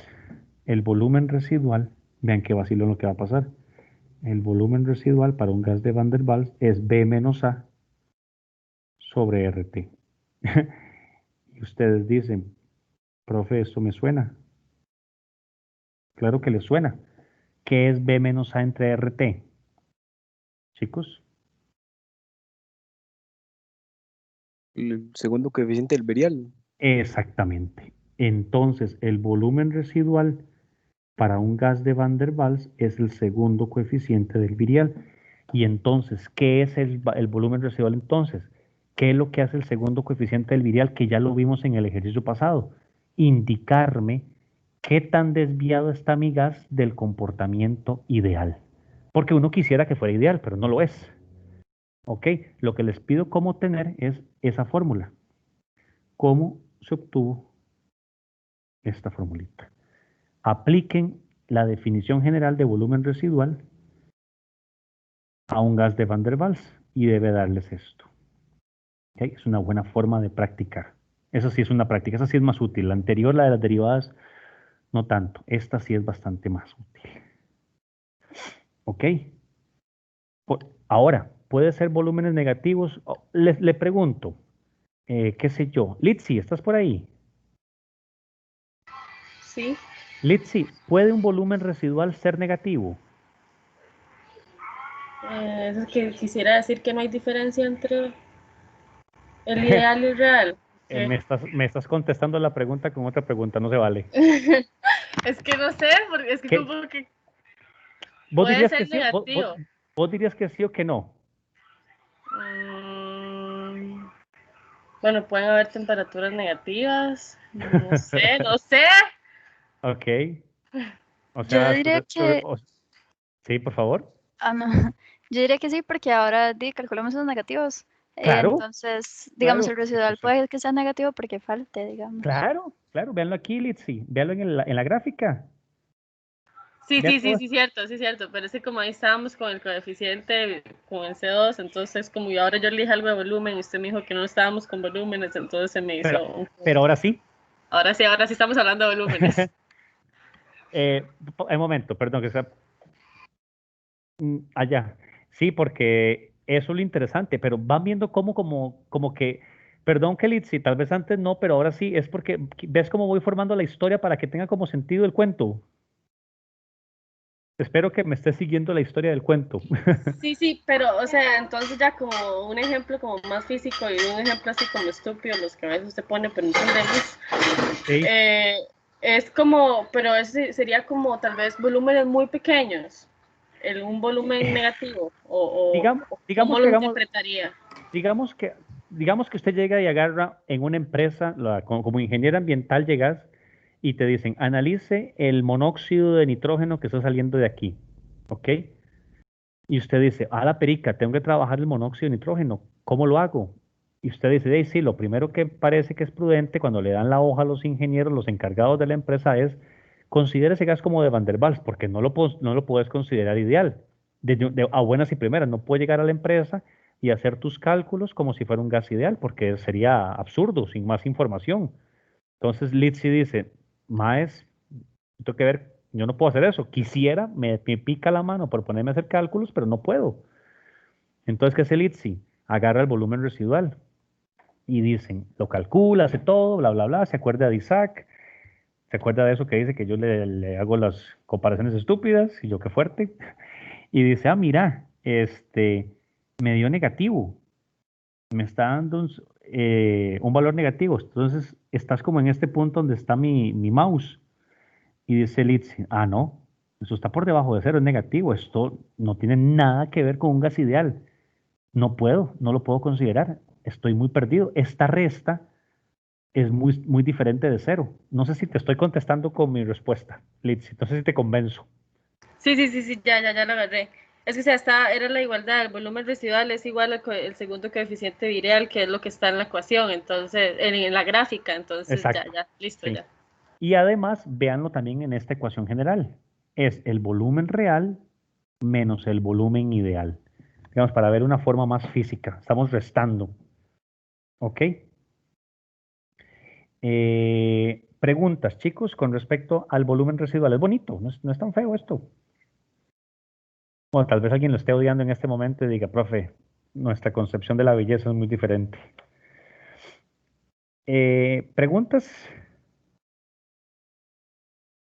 el volumen residual, vean qué vacilo lo que va a pasar. El volumen residual para un gas de Van der Waals es B menos A sobre RT. Y ustedes dicen, profe, esto me suena. Claro que les suena. ¿Qué es B menos A entre RT? Chicos. El segundo coeficiente del virial. Exactamente. Entonces, el volumen residual para un gas de Van der Waals es el segundo coeficiente del virial. Y entonces, ¿qué es el volumen residual entonces? ¿Qué es lo que hace el segundo coeficiente del virial? Que ya lo vimos en el ejercicio pasado. Indicarme qué tan desviado está mi gas del comportamiento ideal. Porque uno quisiera que fuera ideal, pero no lo es. ¿Ok? Lo que les pido cómo obtener es esa fórmula. ¿Cómo se obtuvo esta formulita? Apliquen la definición general de volumen residual a un gas de Van der Waals y debe darles esto. ¿Okay? Es una buena forma de practicar. Eso sí es una práctica, esa sí es más útil. La anterior, la de las derivadas, no tanto. Esta sí es bastante más útil. ¿Ok? Ahora, puede ser volúmenes negativos. Le pregunto, qué sé yo. Litsi, ¿estás por ahí? Sí. Litsi, ¿puede un volumen residual ser negativo? Es que quisiera decir que no hay diferencia entre... El ideal y el real. Me estás contestando la pregunta con otra pregunta, no se vale. Es que no sé, porque es que ¿Qué? como que ¿Vos puede dirías ser que sí? negativo. ¿Vos dirías que sí o que no? Bueno, pueden haber temperaturas negativas. No sé, no sé. Ok. O Yo sea, diría que, sí, por favor. no, yo diría que sí, porque ahora calculamos los negativos. Claro, Entonces, digamos, claro. el residual puede que sea negativo porque falte, digamos. Claro, véanlo aquí, Litsi, véanlo en la gráfica. Sí, Vea sí, cierto. Pero es que como ahí estábamos con el coeficiente, con el C2, entonces como yo ahora yo le dije algo de volumen y usted me dijo que no estábamos con volúmenes, entonces se me hizo... Pero ahora sí. Ahora sí estamos hablando de volúmenes. Un momento, perdón, que sea allá. Sí, porque eso es lo interesante, pero van viendo como que, perdón que Litsi, tal vez antes no, pero ahora sí, es porque ves cómo voy formando la historia para que tenga como sentido el cuento. Espero que me estés siguiendo la historia del cuento. Sí, pero, o sea, entonces ya como un ejemplo como más físico y un ejemplo así como estúpido, los que a veces usted pone, pero no entendemos. Sí. Es como, pero ese sería como tal vez volúmenes muy pequeños, un volumen negativo, digamos ¿cómo que lo interpretaría? digamos que usted llega y agarra en una empresa, como ingeniero ambiental llegas y te dicen, analice el monóxido de nitrógeno que está saliendo de aquí, ¿ok? Y usted dice, la perica, tengo que trabajar el monóxido de nitrógeno, ¿cómo lo hago? Y usted dice, sí, lo primero que parece que es prudente cuando le dan la hoja a los ingenieros, los encargados de la empresa es, considere ese gas como de Van der Waals, porque no lo puedes considerar ideal. A buenas y primeras, no puedes llegar a la empresa y hacer tus cálculos como si fuera un gas ideal, porque sería absurdo, sin más información. Entonces Litsi dice, Maes, tengo que ver, yo no puedo hacer eso. Quisiera, me pica la mano por ponerme a hacer cálculos, pero no puedo. Entonces, ¿qué hace Litsi? Agarra el volumen residual y dicen, lo calcula, hace todo, bla, bla, bla, se acuerda de Isaac, se acuerda de eso que dice que yo le hago las comparaciones estúpidas y yo qué fuerte, y dice, mira, me dio negativo, me está dando un valor negativo, entonces estás como en este punto donde está mi mouse. Y dice Litsi, no, eso está por debajo de cero, es negativo, esto no tiene nada que ver con un gas ideal. No lo puedo considerar, estoy muy perdido. Esta resta es muy, muy diferente de cero. No sé si te estoy contestando con mi respuesta, Litsi, no sé si te convenzo. Sí, ya lo agarré. Es que o sea, era la igualdad, el volumen residual es igual al el segundo coeficiente virial, que es lo que está en la ecuación, entonces, en la gráfica, entonces Exacto. Listo, Sí. ya. Y además, véanlo también en esta ecuación general. Es el volumen real menos el volumen ideal. Digamos, para ver una forma más física. Estamos restando. ¿Ok? Preguntas, chicos, con respecto al volumen residual. Es bonito, no es tan feo esto. Bueno, tal vez alguien lo esté odiando en este momento y diga, profe, nuestra concepción de la belleza es muy diferente. ¿Preguntas?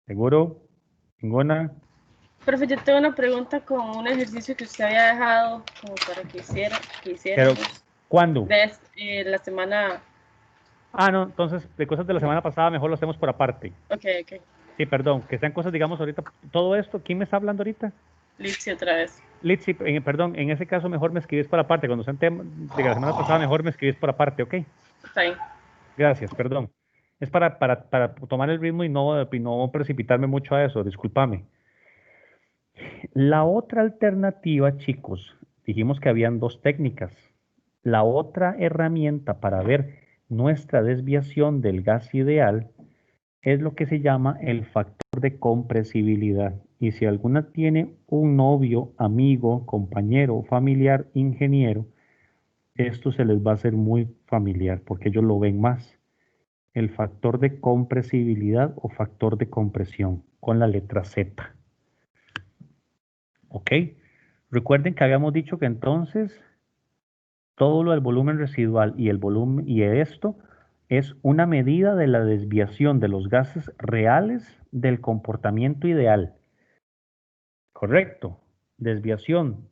¿Seguro? ¿Ninguna? Profe, yo tengo una pregunta con un ejercicio que usted había dejado como para que hiciéramos. Pero, ¿cuándo? De la semana. No, entonces, de cosas de la semana pasada mejor lo hacemos por aparte. Ok. Sí, perdón, que sean cosas, digamos, ahorita, todo esto, ¿quién me está hablando ahorita? Litsi otra vez. Litsi, perdón, en ese caso mejor me escribís por aparte, cuando sean temas de la semana pasada mejor me escribís por aparte, ¿ok? Está bien. Gracias, perdón. Es para tomar el ritmo y no precipitarme mucho a eso, discúlpame. La otra alternativa, chicos, dijimos que habían dos técnicas. La otra herramienta para ver nuestra desviación del gas ideal es lo que se llama el factor de compresibilidad. Y si alguna tiene un novio, amigo, compañero, familiar, ingeniero, esto se les va a hacer muy familiar porque ellos lo ven más. El factor de compresibilidad o factor de compresión con la letra Z. ¿Ok? Recuerden que habíamos dicho que entonces todo lo del volumen residual y el volumen y esto es una medida de la desviación de los gases reales del comportamiento ideal. Correcto. Desviación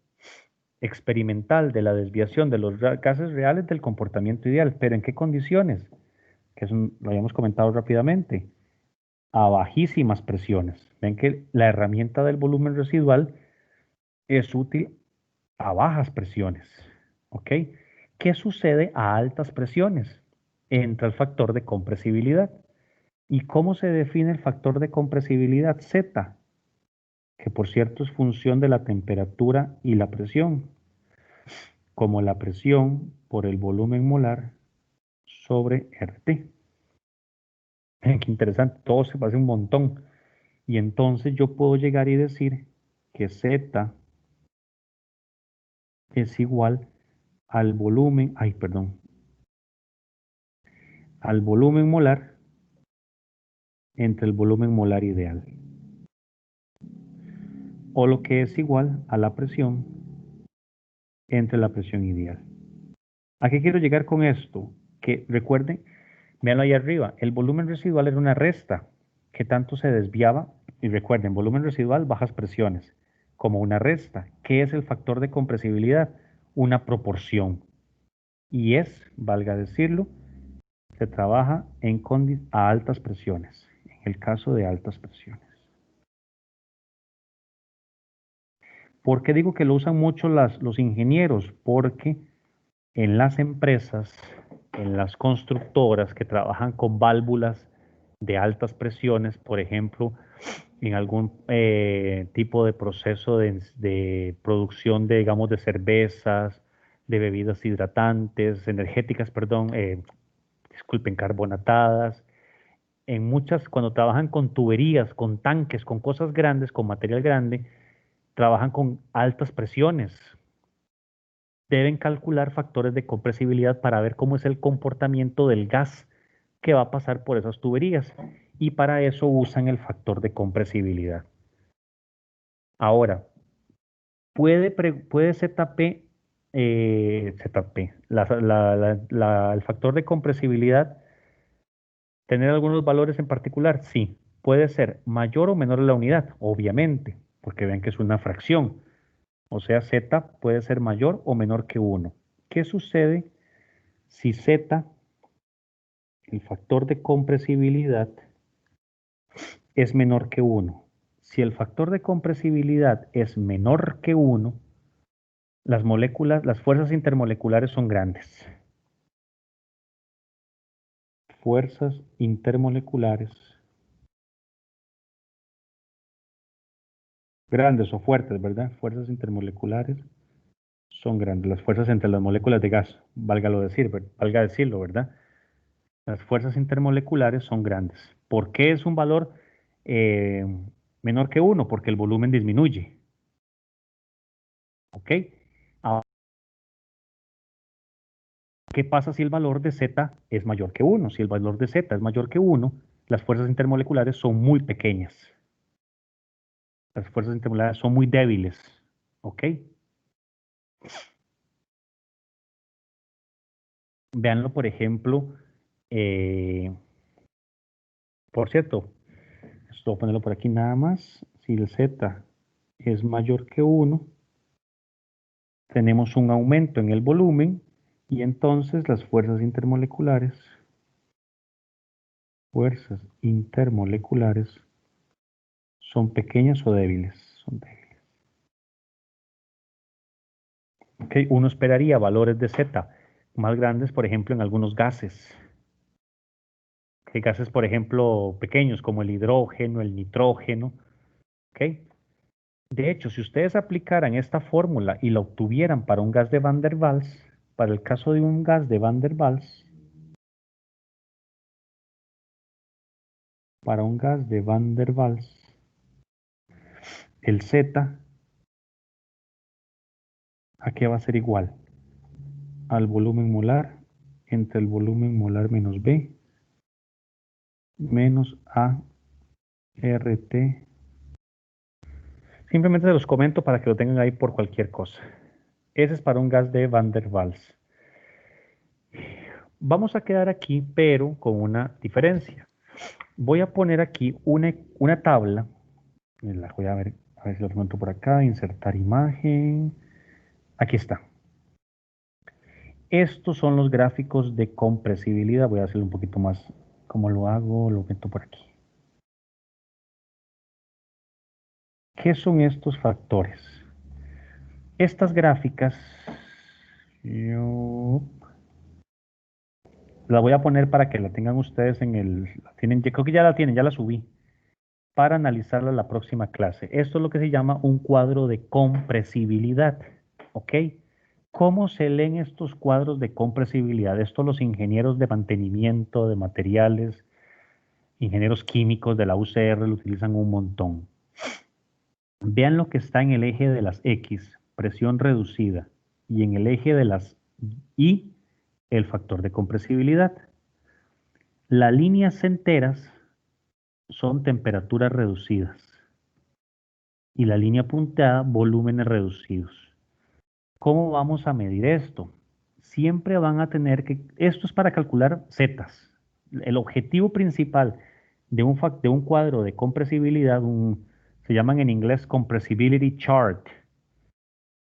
experimental de la desviación de los gases reales del comportamiento ideal. ¿Pero en qué condiciones? Que eso lo habíamos comentado rápidamente. A bajísimas presiones. Ven que la herramienta del volumen residual es útil a bajas presiones. ¿Ok? ¿Qué sucede a altas presiones? Entra el factor de compresibilidad. ¿Y cómo se define el factor de compresibilidad? Z, que por cierto es función de la temperatura y la presión, como la presión por el volumen molar sobre RT. Qué interesante, todo se parece un montón. Y entonces yo puedo llegar y decir que Z es igual al volumen, al volumen molar entre el volumen molar ideal. O lo que es igual a la presión entre la presión ideal. ¿A qué quiero llegar con esto? Que recuerden, véanlo ahí arriba, el volumen residual era una resta que tanto se desviaba, y recuerden, volumen residual, bajas presiones, como una resta. ¿Qué es el factor de compresibilidad? Una proporción. Y es, valga decirlo, se trabaja a altas presiones, en el caso de altas presiones. ¿Por qué digo que lo usan mucho los ingenieros? Porque en las empresas, en las constructoras que trabajan con válvulas de altas presiones, por ejemplo, en algún tipo de proceso de producción de, digamos, de cervezas, de bebidas hidratantes, energéticas, perdón, disculpen, carbonatadas, en muchas, cuando trabajan con tuberías, con tanques, con cosas grandes, con material grande, trabajan con altas presiones. Deben calcular factores de compresibilidad para ver cómo es el comportamiento del gas que va a pasar por esas tuberías. Y para eso usan el factor de compresibilidad. Ahora, puede ZP, el factor de compresibilidad tener algunos valores en particular. Sí, puede ser mayor o menor a la unidad, obviamente, porque ven que es una fracción. O sea, Z puede ser mayor o menor que 1. ¿Qué sucede si Z, el factor de compresibilidad, es menor que 1? Si el factor de compresibilidad es menor que 1, las moléculas, las fuerzas intermoleculares son grandes. Fuerzas intermoleculares grandes o fuertes, ¿verdad? Fuerzas intermoleculares son grandes. Las fuerzas entre las moléculas de gas, valga decirlo, ¿verdad? Las fuerzas intermoleculares son grandes. ¿Por qué es un valor menor que 1? Porque el volumen disminuye. ¿Ok? Ahora, ¿qué pasa si el valor de Z es mayor que 1? Si el valor de Z es mayor que 1, las fuerzas intermoleculares son muy pequeñas. Las fuerzas intermoleculares son muy débiles. ¿Ok? Véanlo, por ejemplo, por cierto, esto voy a ponerlo por aquí nada más. Si el Z es mayor que 1, tenemos un aumento en el volumen y entonces las fuerzas intermoleculares son pequeñas o débiles. Son débiles. Okay. Uno esperaría valores de Z más grandes, por ejemplo, en algunos gases. Hay gases, por ejemplo, pequeños como el hidrógeno, el nitrógeno. ¿Okay? De hecho, si ustedes aplicaran esta fórmula y la obtuvieran para un gas de Van der Waals, para el caso de un gas de Van der Waals, el Z, ¿a qué va a ser igual? Al volumen molar entre el volumen molar menos B menos ART. Simplemente se los comento para que lo tengan ahí por cualquier cosa. Ese es para un gas de Van der Waals. Vamos a quedar aquí, pero con una diferencia. Voy a poner aquí una tabla. La voy a ver si lo encuentro por acá. Insertar imagen. Aquí está. Estos son los gráficos de compresibilidad. Voy a hacerlo un poquito más. ¿Cómo lo hago? Lo meto por aquí. ¿Qué son estos factores? Estas gráficas, yo la voy a poner para que la tengan ustedes en el... creo que ya la tienen, ya la subí, para analizarla la próxima clase. Esto es lo que se llama un cuadro de compresibilidad, ¿ok? ¿Cómo se leen estos cuadros de compresibilidad? Esto los ingenieros de mantenimiento de materiales, ingenieros químicos de la UCR lo utilizan un montón. Vean lo que está en el eje de las X, presión reducida, y en el eje de las Y, el factor de compresibilidad. Las líneas enteras son temperaturas reducidas y la línea punteada, volúmenes reducidos. ¿Cómo vamos a medir esto? Siempre van a tener que... Esto es para calcular zetas. El objetivo principal de un cuadro de compresibilidad, se llaman en inglés compressibility chart,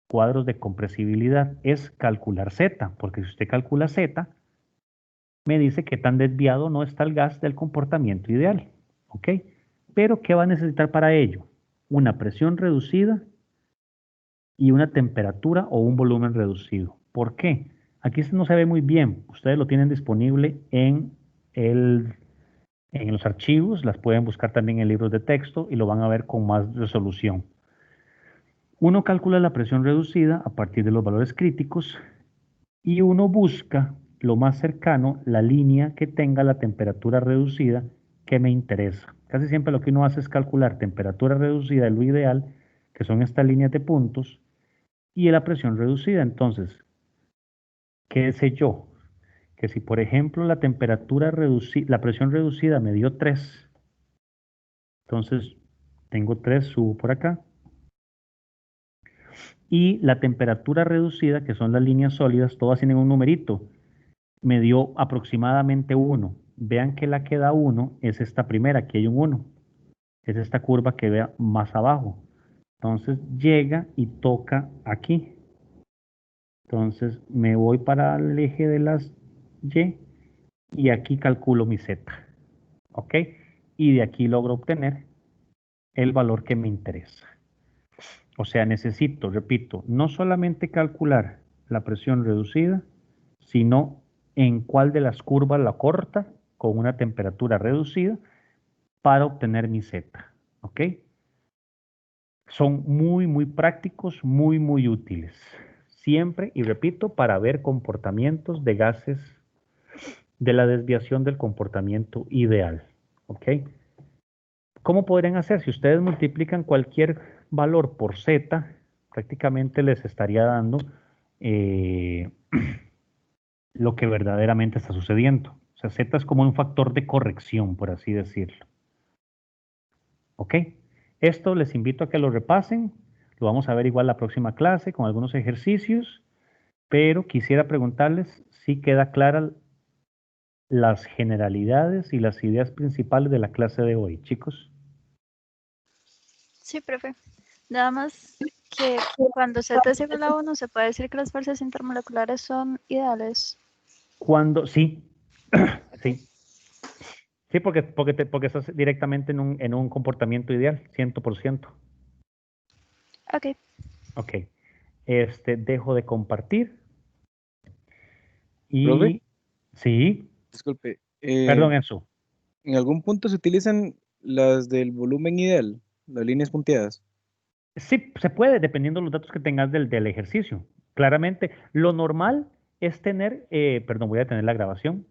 cuadros de compresibilidad, es calcular Z, porque si usted calcula Z, me dice qué tan desviado no está el gas del comportamiento ideal, ¿ok? Pero ¿qué va a necesitar para ello? Una presión reducida y una temperatura o un volumen reducido. ¿Por qué? Aquí no se ve muy bien, ustedes lo tienen disponible en los archivos, las pueden buscar también en libros de texto y lo van a ver con más resolución. Uno calcula la presión reducida a partir de los valores críticos y uno busca lo más cercano, la línea que tenga la temperatura reducida que me interesa. Casi siempre lo que uno hace es calcular temperatura reducida, lo ideal, que son estas líneas de puntos, y la presión reducida. Entonces, ¿qué sé yo? Que si, por ejemplo, la presión reducida me dio 3, entonces tengo 3, subo por acá, y la temperatura reducida, que son las líneas sólidas, todas tienen un numerito, me dio aproximadamente 1. Vean que la que da 1 es esta primera, aquí hay un 1. Es esta curva que vea más abajo. Entonces llega y toca aquí. Entonces me voy para el eje de las y aquí calculo mi Z. ¿Ok? Y de aquí logro obtener el valor que me interesa. O sea, necesito, repito, no solamente calcular la presión reducida, sino en cuál de las curvas la corta con una temperatura reducida para obtener mi Z. ¿Ok? Son muy prácticos, muy útiles. Siempre, y repito, para ver comportamientos de gases de la desviación del comportamiento ideal. ¿Ok? ¿Cómo podrían hacer? Si ustedes multiplican cualquier valor por Z, prácticamente les estaría dando lo que verdaderamente está sucediendo. O sea, Z es como un factor de corrección, por así decirlo. ¿Ok? Esto les invito a que lo repasen. Lo vamos a ver igual la próxima clase con algunos ejercicios, pero quisiera preguntarles si queda clara las generalidades y las ideas principales de la clase de hoy, chicos. Sí, profe. Nada más que cuando Z es igual a 1, se puede decir que las fuerzas intermoleculares son ideales. Sí, sí. Sí, porque estás directamente en un comportamiento ideal, 100%. Ok. Ok. Dejo de compartir. ¿Profe? Y sí, Disculpe. perdón, eso. ¿En algún punto se utilizan las del volumen ideal, las líneas punteadas? Sí, se puede, dependiendo de los datos que tengas del ejercicio. Claramente, lo normal es tener, perdón, voy a detener la grabación.